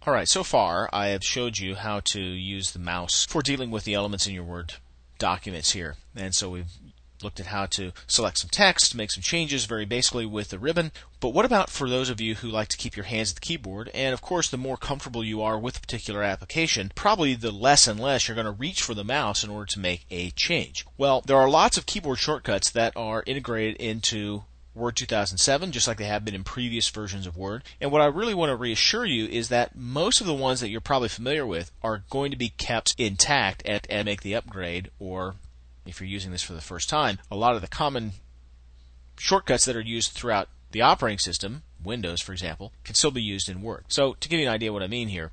Alright, so far I have showed you how to use the mouse for dealing with the elements in your Word documents here. And so we've looked at how to select some text, make some changes very basically with the ribbon. But what about for those of you who like to keep your hands at the keyboard? And of course, the more comfortable you are with a particular application, probably the less and less you're going to reach for the mouse in order to make a change. Well, there are lots of keyboard shortcuts that are integrated into Word 2007, just like they have been in previous versions of Word. And what I really want to reassure you is that most of the ones that you're probably familiar with are going to be kept intact and make the upgrade, or if you're using this for the first time, a lot of the common shortcuts that are used throughout the operating system, Windows for example, can still be used in Word. So to give you an idea what I mean here,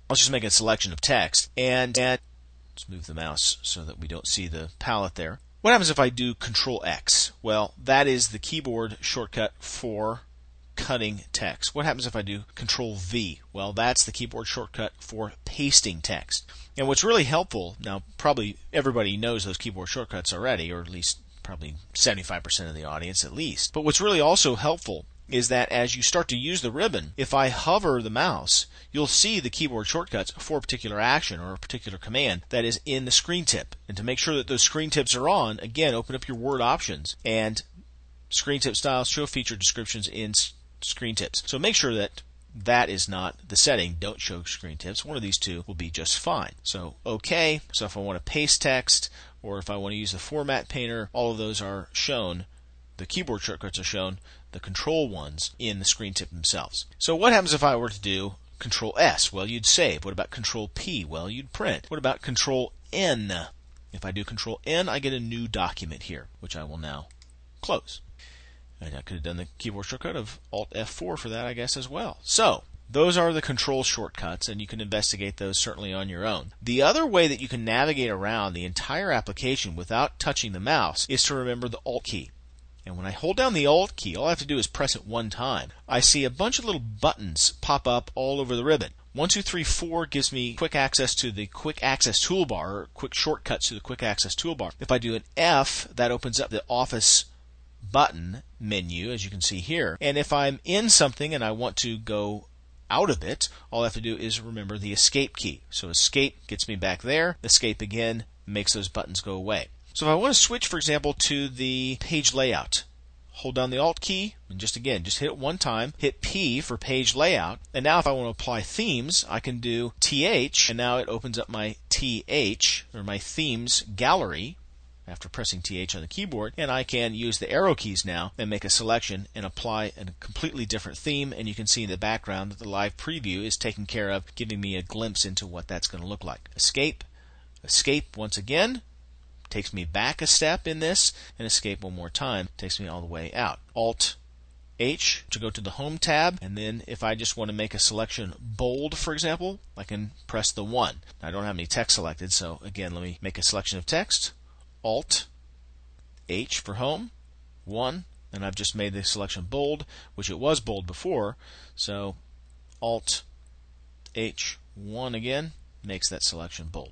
let's just make a selection of text, and let's move the mouse so that we don't see the palette there. What happens if I do Control X? Well, that is the keyboard shortcut for cutting text. What happens if I do Control V? Well, that's the keyboard shortcut for pasting text. And what's really helpful, now probably everybody knows those keyboard shortcuts already, or at least probably 75% of the audience at least. But what's really also helpful is that as you start to use the ribbon, if I hover the mouse, you'll see the keyboard shortcuts for a particular action or a particular command that is in the screen tip. And to make sure that those screen tips are on, again, open up your Word options and screen tip styles, show feature descriptions in screen tips. So make sure that that is not the setting. Don't show screen tips. One of these two will be just fine. So OK. So if I want to paste text or if I want to use the format painter, all of those are shown. The keyboard shortcuts are shown, the control ones in the screen tip themselves. So what happens if I were to do Control S? Well, you'd save. What about Control P? Well, you'd print. What about Control N? If I do Control N, I get a new document here, which I will now close. And I could have done the keyboard shortcut of Alt F4 for that, I guess, as well. So those are the control shortcuts, and you can investigate those certainly on your own. The other way that you can navigate around the entire application without touching the mouse is to remember the Alt key. And when I hold down the Alt key, all I have to do is press it one time. I see a bunch of little buttons pop up all over the ribbon. 1, 2, 3, 4 gives me quick access to the quick access toolbar, or quick shortcuts to the quick access toolbar. If I do an F, that opens up the Office button menu, as you can see here. And if I'm in something and I want to go out of it, all I have to do is remember the Escape key. So Escape gets me back there. Escape again makes those buttons go away. So if I want to switch, for example, to the page layout, hold down the Alt key, and just hit it one time, hit P for page layout, and now if I want to apply themes, I can do TH, and now it opens up my TH, or my themes gallery, after pressing TH on the keyboard, and I can use the arrow keys now and make a selection and apply a completely different theme, and you can see in the background that the live preview is taken care of, giving me a glimpse into what that's going to look like. Escape, Escape once again, takes me back a step in this, and Escape one more time takes me all the way out. Alt H to go to the Home tab, and then if I just want to make a selection bold, for example, I can press the 1. Now, I don't have any text selected, so again, let me make a selection of text. Alt H for Home, 1, and I've just made the selection bold, which it was bold before, so Alt H 1 again makes that selection bold.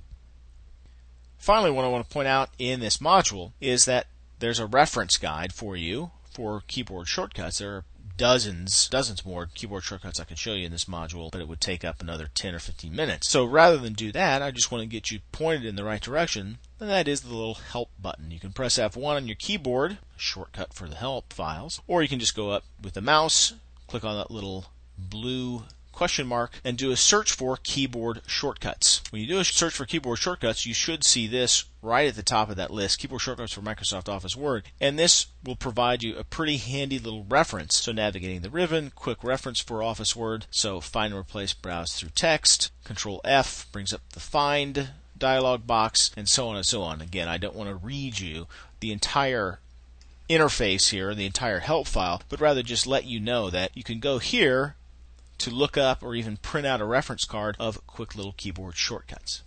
Finally, what I want to point out in this module is that there's a reference guide for you for keyboard shortcuts. There are dozens more keyboard shortcuts I can show you in this module, but it would take up another 10 or 15 minutes. So rather than do that, I just want to get you pointed in the right direction, and that is the little Help button. You can press F1 on your keyboard, a shortcut for the help files, or you can just go up with the mouse, click on that little blue question mark, and do a search for keyboard shortcuts. When you do a search for keyboard shortcuts, you should see this right at the top of that list, keyboard shortcuts for Microsoft Office Word, and this will provide you a pretty handy little reference. So navigating the ribbon, quick reference for Office Word, so find and replace, browse through text, Control F brings up the find dialog box, and so on and so on. Again, I don't want to read you the entire interface here, the entire help file, but rather just let you know that you can go here to look up or even print out a reference card of quick little keyboard shortcuts.